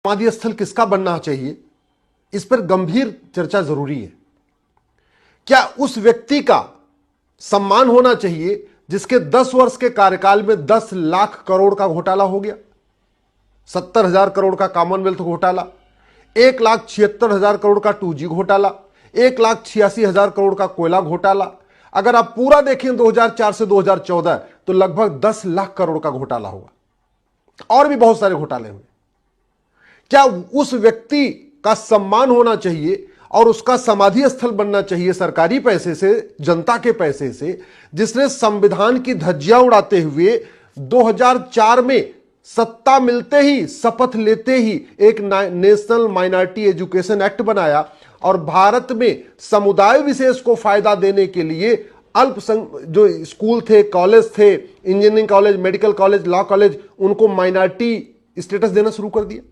समाधि स्थल किसका बनना चाहिए, इस पर गंभीर चर्चा जरूरी है। क्या उस व्यक्ति का सम्मान होना चाहिए जिसके 10 वर्ष के कार्यकाल में 10 लाख करोड़ का घोटाला हो गया, 70,000 करोड़ का कॉमनवेल्थ घोटाला, 1,76,000 करोड़ का 2G घोटाला, 1,86,000 करोड़ का कोयला घोटाला। अगर आप पूरा देखें 2004 से 2014 तो लगभग 10 लाख करोड़ का घोटाला हुआ और भी बहुत सारे घोटाले हुए। क्या उस व्यक्ति का सम्मान होना चाहिए और उसका समाधि स्थल बनना चाहिए सरकारी पैसे से, जनता के पैसे से, जिसने संविधान की धज्जियां उड़ाते हुए 2004 में सत्ता मिलते ही, शपथ लेते ही एक नेशनल माइनॉरिटी एजुकेशन एक्ट बनाया और भारत में समुदाय विशेष को फायदा देने के लिए जो स्कूल थे, कॉलेज थे, engineering college, medical college, law college, उनको माइनॉरिटी स्टेटस देना शुरू कर दिया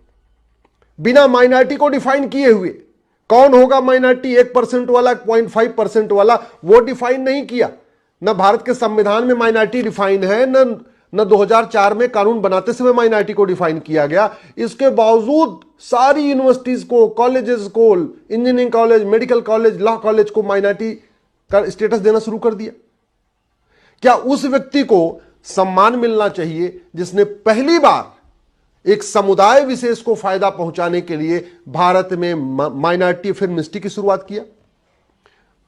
बिना माइनॉरिटी को डिफाइन किए हुए। कौन होगा माइनॉरिटी, 1% वाला, 0.5% वाला, वो डिफाइन नहीं किया। न भारत के संविधान में माइनॉरिटी डिफाइन है, न 2004 में कानून बनाते समय माइनॉरिटी को डिफाइन किया गया। इसके बावजूद सारी यूनिवर्सिटीज को, कॉलेजेस को, engineering college, medical college, law college को माइनॉरिटी का स्टेटस देना शुरू कर दिया। क्या उस व्यक्ति को सम्मान मिलना चाहिए जिसने पहली बार एक समुदाय विशेष को फायदा पहुंचाने के लिए भारत में माइनॉरिटी अफेयर मिनिस्ट्री की शुरुआत किया?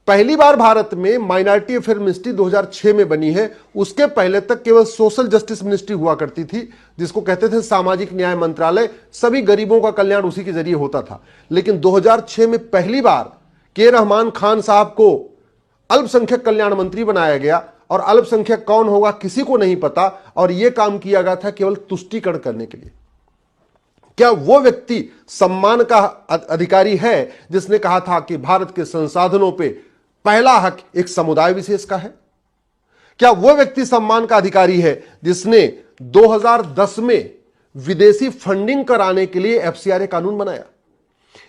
पहली बार भारत में माइनॉरिटी अफेयर मिनिस्ट्री 2006 में बनी है। उसके पहले तक केवल सोशल जस्टिस मिनिस्ट्री हुआ करती थी, जिसको कहते थे सामाजिक न्याय मंत्रालय। सभी गरीबों का कल्याण उसी के जरिए होता था। लेकिन 2006 में पहली बार के रहमान खान साहब को अल्पसंख्यक कल्याण मंत्री बनाया गया और अल्पसंख्यक कौन होगा किसी को नहीं पता, और यह काम किया गया था केवल तुष्टीकरण करने के लिए। क्या वो व्यक्ति सम्मान का अधिकारी है जिसने कहा था कि भारत के संसाधनों पे पहला हक एक समुदाय विशेष का है? क्या वो व्यक्ति सम्मान का अधिकारी है जिसने 2010 में विदेशी फंडिंग कराने के लिए एफसीआरए कानून बनाया?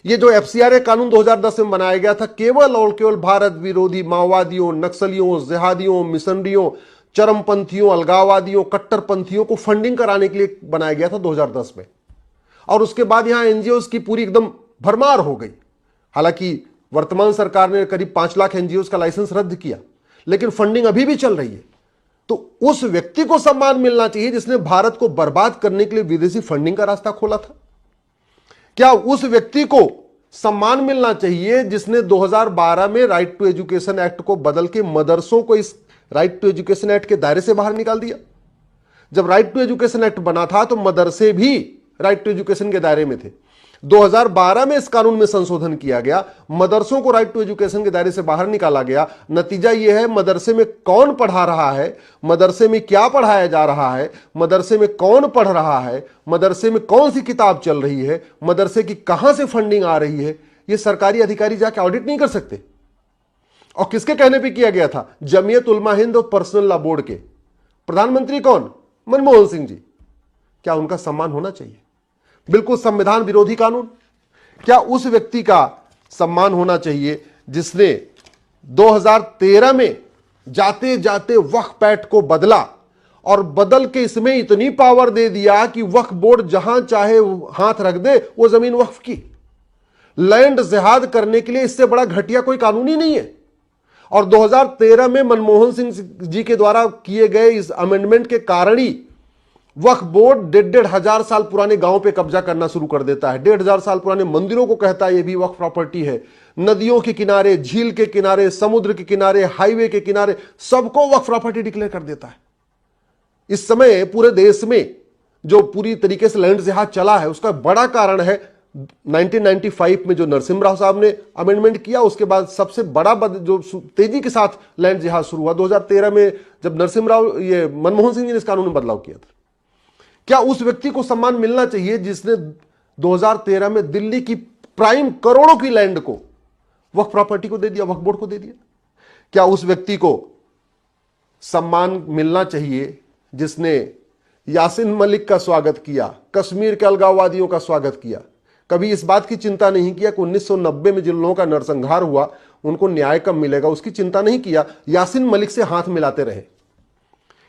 ये जो एफसीआरए कानून 2010 में बनाया गया था, केवल और केवल भारत विरोधी माओवादियों, नक्सलियों, जिहादियों, मिशनरियों, चरमपंथियों, अलगाववादियों, कट्टरपंथियों को फंडिंग कराने के लिए बनाया गया था 2010 में। और उसके बाद यहां एनजीओ की पूरी एकदम भरमार हो गई। हालांकि वर्तमान सरकार ने करीब 5 लाख एनजीओ का लाइसेंस रद्द किया, लेकिन फंडिंग अभी भी चल रही है। तो उस व्यक्ति को सम्मान मिलना चाहिए जिसने भारत को बर्बाद करने के लिए विदेशी फंडिंग का रास्ता खोला था। क्या उस व्यक्ति को सम्मान मिलना चाहिए जिसने 2012 में राइट टू एजुकेशन एक्ट को बदल के मदरसों को इस राइट टू एजुकेशन एक्ट के दायरे से बाहर निकाल दिया? जब राइट टू एजुकेशन एक्ट बना था तो मदरसे भी राइट टू एजुकेशन के दायरे में थे। 2012 में इस कानून में संशोधन किया गया, मदरसों को राइट टू एजुकेशन के दायरे से बाहर निकाला गया। नतीजा यह है, मदरसे में कौन पढ़ा रहा है, मदरसे में क्या पढ़ाया जा रहा है, मदरसे में कौन पढ़ रहा है, मदरसे में कौन सी किताब चल रही है, मदरसे की कहां से फंडिंग आ रही है, यह सरकारी अधिकारी जाके ऑडिट नहीं कर सकते। और किसके कहने पर किया गया था? जमीयत उलमा हिंद और पर्सनल लॉ बोर्ड के प्रधानमंत्री कौन? मनमोहन सिंह जी। क्या उनका सम्मान होना चाहिए? बिल्कुल संविधान विरोधी कानून। क्या उस व्यक्ति का सम्मान होना चाहिए जिसने 2013 में जाते जाते वक्फ एक्ट को बदला और बदल के इसमें इतनी पावर दे दिया कि वक्फ बोर्ड जहां चाहे हाथ रख दे वो जमीन वक्फ की? लैंड जिहाद करने के लिए इससे बड़ा घटिया कोई कानून ही नहीं है। और 2013 में मनमोहन सिंह जी के द्वारा किए गए इस अमेंडमेंट के कारण ही वक्फ बोर्ड 1,500 साल पुराने गांव पे कब्जा करना शुरू कर देता है। 1,500 साल पुराने मंदिरों को कहता है ये भी वक्फ प्रॉपर्टी है। नदियों के किनारे, झील के किनारे, समुद्र के किनारे, हाईवे के किनारे, सबको वक्फ प्रॉपर्टी डिक्लेयर कर देता है। इस समय पूरे देश में जो पूरी तरीके से लैंड जिहाद चला है उसका बड़ा कारण है 1995 में जो नरसिम्हा राव साहब ने अमेंडमेंट किया। उसके बाद सबसे बड़ा जो तेजी के साथ लैंड जिहाद शुरू हुआ 2013 में, जब नरसिम्हा राव, ये मनमोहन सिंह जी ने इस कानून में बदलाव किया था। क्या उस व्यक्ति को सम्मान मिलना चाहिए जिसने 2013 में दिल्ली की प्राइम करोड़ों की लैंड को वक्फ प्रॉपर्टी को दे दिया, वक्फ बोर्ड को दे दिया? क्या उस व्यक्ति को सम्मान मिलना चाहिए जिसने यासीन मलिक का स्वागत किया, कश्मीर के अलगाववादियों का स्वागत किया, कभी इस बात की चिंता नहीं किया कि 1990 में जिन लोगों का नरसंहार हुआ उनको न्याय कब मिलेगा, उसकी चिंता नहीं किया, यासीन मलिक से हाथ मिलाते रहे?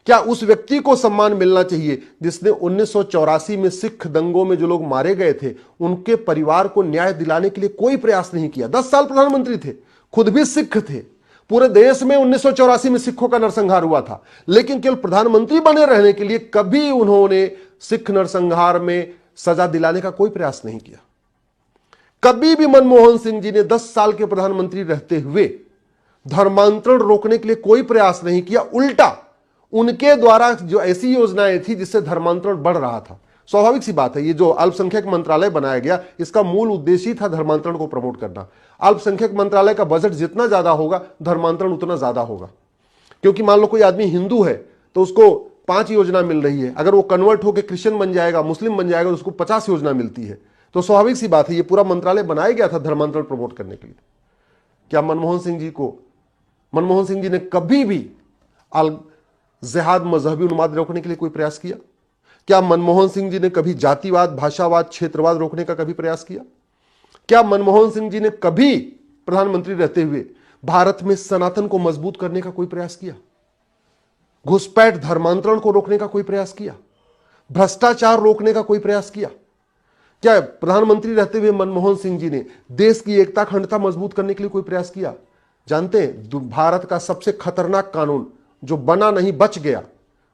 क्या उस व्यक्ति को सम्मान मिलना चाहिए जिसने 1984 में सिख दंगों में जो लोग मारे गए थे उनके परिवार को न्याय दिलाने के लिए कोई प्रयास नहीं किया? 10 साल प्रधानमंत्री थे, खुद भी सिख थे, पूरे देश में 1984 में सिखों का नरसंहार हुआ था, लेकिन केवल प्रधानमंत्री बने रहने के लिए कभी उन्होंने सिख नरसंहार में सजा दिलाने का कोई प्रयास नहीं किया। कभी भी मनमोहन सिंह जी ने 10 साल के प्रधानमंत्री रहते हुए धर्मांतरण रोकने के लिए कोई प्रयास नहीं किया। उल्टा उनके द्वारा जो ऐसी योजनाएं थी जिससे धर्मांतरण बढ़ रहा था। स्वाभाविक सी बात है, ये जो अल्पसंख्यक मंत्रालय बनाया गया इसका मूल उद्देश्य ही था धर्मांतरण को प्रमोट करना। अल्पसंख्यक मंत्रालय का बजट जितना ज्यादा होगा धर्मांतरण उतना ज्यादा होगा, क्योंकि मान लो कोई आदमी हिंदू है तो उसको 5 योजना मिल रही है, अगर वो कन्वर्ट होकर क्रिश्चियन बन जाएगा, मुस्लिम बन जाएगा तो उसको 50 योजना मिलती है। तो स्वाभाविक सी बात है, ये पूरा मंत्रालय बनाया गया था धर्मांतरण प्रमोट करने के लिए। क्या मनमोहन सिंह जी ने कभी भी जिहाद मजहबी उन्माद रोकने के लिए कोई प्रयास किया? क्या मनमोहन सिंह जी ने कभी जातिवाद, भाषावाद, क्षेत्रवाद रोकने का कभी प्रयास किया? क्या मनमोहन सिंह जी ने कभी प्रधानमंत्री रहते हुए भारत में सनातन को मजबूत करने का कोई प्रयास किया? घुसपैठ धर्मांतरण को रोकने का कोई प्रयास किया? भ्रष्टाचार रोकने का कोई प्रयास किया? क्या प्रधानमंत्री रहते हुए मनमोहन सिंह जी ने देश की एकता अखंडता मजबूत करने के लिए कोई प्रयास किया? जानते हैं, भारत का सबसे खतरनाक कानून जो बना नहीं बच गया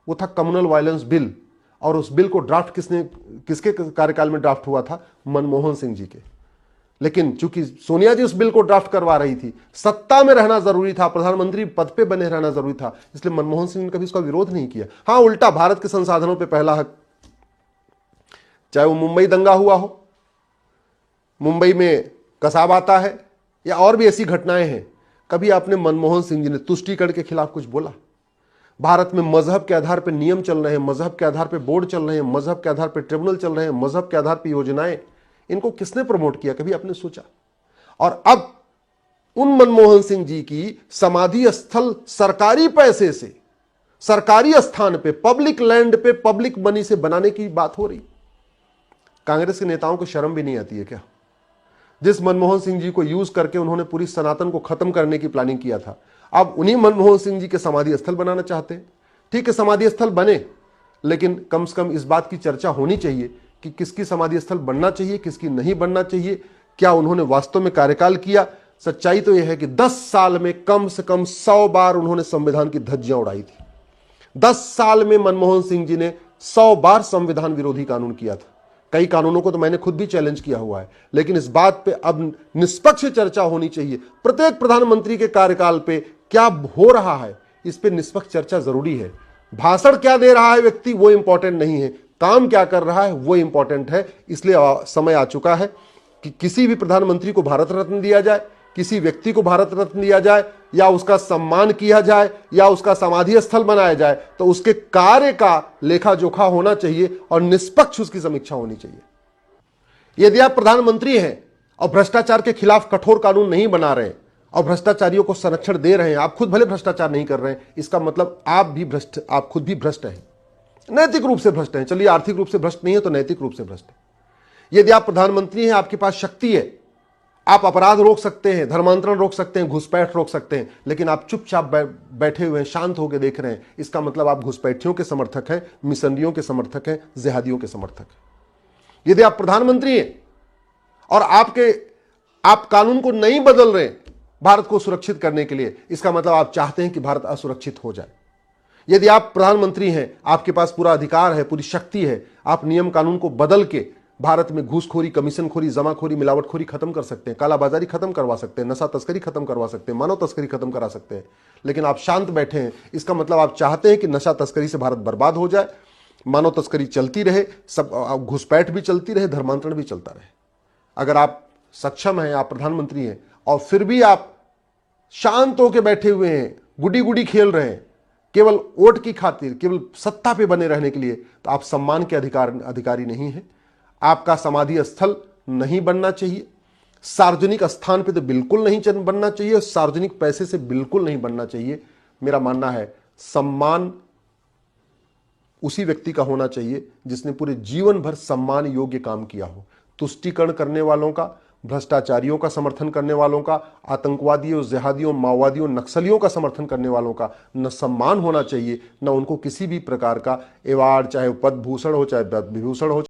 वो था कम्युनल वायलेंस बिल, और उस बिल को ड्राफ्ट किसके कार्यकाल में ड्राफ्ट हुआ था? मनमोहन सिंह जी के। लेकिन चूंकि सोनिया जी उस बिल को ड्राफ्ट करवा रही थी, सत्ता में रहना जरूरी था, प्रधानमंत्री पद पे बने रहना जरूरी था, इसलिए मनमोहन सिंह ने कभी इसका विरोध नहीं किया। हां, उल्टा भारत के संसाधनों पर पहला हक, चाहे वो मुंबई दंगा हुआ हो, मुंबई में कसाब आता है, या और भी ऐसी घटनाएं हैं, कभी आपने मनमोहन सिंह जी ने तुष्टीकरण के खिलाफ कुछ बोला? भारत में मजहब के आधार पर नियम चल रहे हैं, मजहब के आधार पर बोर्ड चल रहे हैं, मजहब के आधार पर ट्रिब्यूनल चल रहे हैं, मजहब के आधार पर योजनाएं, इनको किसने प्रमोट किया? कभी आपने सोचा? और अब उन मनमोहन सिंह जी की समाधि स्थल सरकारी पैसे से, सरकारी स्थान पे, पब्लिक लैंड पे, पब्लिक मनी से बनाने की बात हो रही। कांग्रेस के नेताओं को शर्म भी नहीं आती है क्या? जिस मनमोहन सिंह जी को यूज करके उन्होंने पूरी सनातन को खत्म करने की प्लानिंग किया था, अब उन्हीं मनमोहन सिंह जी के समाधि स्थल बनाना चाहते हैं। ठीक है, समाधि स्थल बने, लेकिन कम से कम इस बात की चर्चा होनी चाहिए कि किसकी समाधि स्थल बनना चाहिए, किसकी नहीं बनना चाहिए, क्या उन्होंने वास्तव में कार्यकाल किया। सच्चाई तो यह है कि 10 साल में कम से कम 100 बार उन्होंने संविधान की धज्जियां उड़ाई थी। 10 साल में मनमोहन सिंह जी ने 100 बार संविधान विरोधी कानून किया था। कई कानूनों को तो मैंने खुद भी चैलेंज किया हुआ है, लेकिन इस बात पे अब निष्पक्ष चर्चा होनी चाहिए। प्रत्येक प्रधानमंत्री के कार्यकाल पे क्या हो रहा है, इस पे निष्पक्ष चर्चा जरूरी है। भाषण क्या दे रहा है व्यक्ति वो इंपॉर्टेंट नहीं है, काम क्या कर रहा है वो इंपॉर्टेंट है। इसलिए समय आ चुका है कि किसी भी प्रधानमंत्री को भारत रत्न दिया जाए, किसी व्यक्ति को भारत रत्न दिया जाए, या उसका सम्मान किया जाए, या उसका समाधि स्थल बनाया जाए, तो उसके कार्य का लेखा जोखा होना चाहिए और निष्पक्ष उसकी समीक्षा होनी चाहिए। यदि आप प्रधानमंत्री हैं और भ्रष्टाचार के खिलाफ कठोर कानून नहीं बना रहे हैं और भ्रष्टाचारियों को संरक्षण दे रहे हैं, आप खुद भले भ्रष्टाचार नहीं कर रहे हैं, इसका मतलब आप खुद भी भ्रष्ट हैं, नैतिक रूप से भ्रष्ट हैं। चलिए, आर्थिक रूप से भ्रष्ट नहीं है तो नैतिक रूप से भ्रष्ट है। यदि आप प्रधानमंत्री हैं, आपके पास शक्ति है, आप अपराध रोक सकते हैं, धर्मांतरण रोक सकते हैं, घुसपैठ रोक सकते हैं, लेकिन आप चुपचाप बैठे हुए हैं, शांत होकर देख रहे हैं, इसका मतलब आप घुसपैठियों के समर्थक हैं, मिशनरियों के समर्थक हैं, जिहादियों के समर्थक हैं। यदि आप प्रधानमंत्री हैं और आप कानून को नहीं बदल रहे भारत को सुरक्षित करने के लिए, इसका मतलब आप चाहते हैं कि भारत असुरक्षित हो जाए। यदि आप प्रधानमंत्री हैं, आपके पास पूरा अधिकार है, पूरी शक्ति है, आप नियम कानून को बदल के भारत में घूसखोरी, कमीशनखोरी, जमाखोरी, मिलावटखोरी खत्म कर सकते हैं, कालाबाजारी खत्म करवा सकते हैं, नशा तस्करी खत्म करवा सकते हैं, मानव तस्करी खत्म करा सकते हैं, लेकिन आप शांत बैठे हैं, इसका मतलब आप चाहते हैं कि नशा तस्करी से भारत बर्बाद हो जाए, मानव तस्करी चलती रहे, सब घुसपैठ भी चलती रहे, धर्मांतरण भी चलता रहे। अगर आप सक्षम हैं, आप प्रधानमंत्री हैं और फिर भी आप शांत होकर बैठे हुए हैं, गुडी गुडी खेल रहे हैं, केवल वोट की खातिर, केवल सत्ता पे बने रहने के लिए, तो आप सम्मान के अधिकारी नहीं हैं। आपका समाधि स्थल नहीं बनना चाहिए, सार्वजनिक स्थान पे तो बिल्कुल नहीं बनना चाहिए, सार्वजनिक पैसे से बिल्कुल नहीं बनना चाहिए। मेरा मानना है सम्मान उसी व्यक्ति का होना चाहिए जिसने पूरे जीवन भर सम्मान योग्य काम किया हो। तुष्टीकरण करने वालों का, भ्रष्टाचारियों का समर्थन करने वालों का, आतंकवादियों, जिहादियों, माओवादियों, नक्सलियों का समर्थन करने वालों का न सम्मान होना चाहिए, न उनको किसी भी प्रकार का एवार्ड, चाहे पद्म भूषण हो चाहे पद्म विभूषण हो।